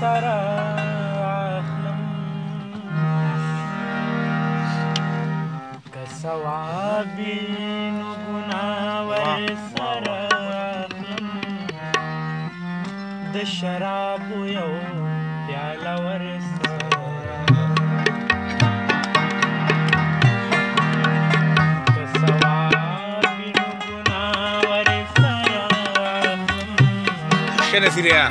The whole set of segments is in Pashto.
سره اخلم که ثواب وي نو ګناه ورسره اخلم د شرابو یو پیاله ورسره که ثواب وي نو ګناه ورسره اخلم ښه نصیریا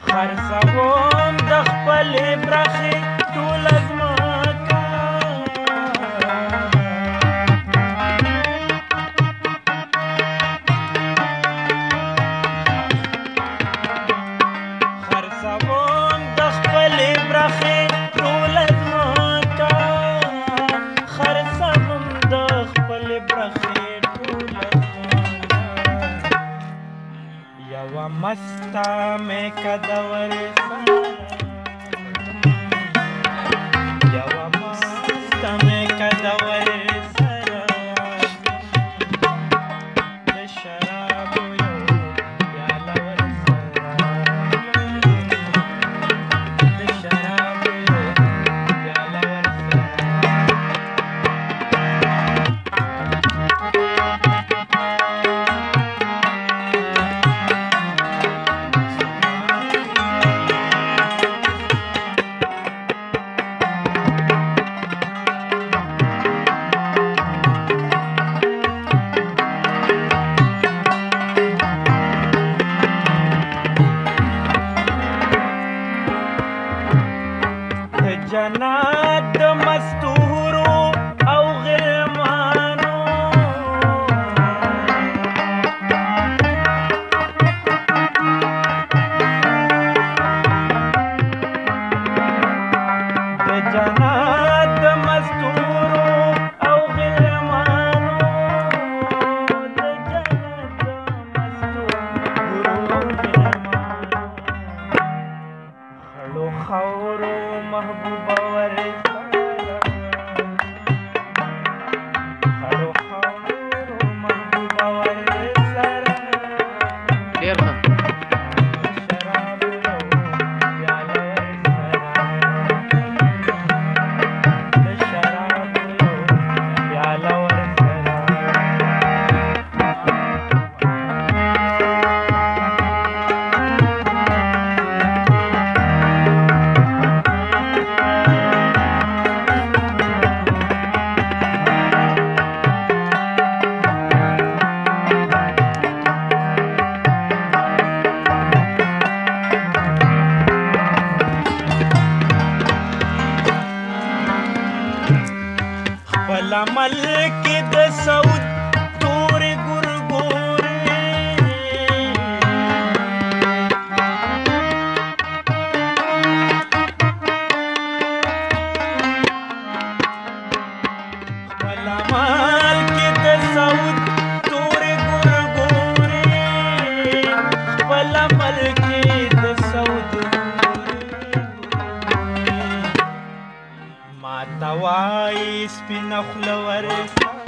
خرڅوم د خپلې برخې ټوله ځمکه خرڅوم د خپلې برخې ټوله ځمکه خرڅوم د خپلې برخې ټوله ځمکه یوه مسته مې کده ورسره یوه مسته مې کده ورسره د شرابو یو پیاله ورسره د شرابو یو پیاله ورسره جنات د مستورو او غلمانو د جنات د مستورو او غلمانو د جنات د مستورو او غلمانو خړو خاورو محبوبه ورسره خړو خاورو محبوبه ورسره ډېر ښه شرابو یو پیاله ورسره د شرابو یو پیاله ورسره خپل عمل کې د سعود تورې ګورګورې خپل عمل کې د سعود تورې ګورګورې خپل عمل کې د سعود ما ته وایي سپینه خوله ورسره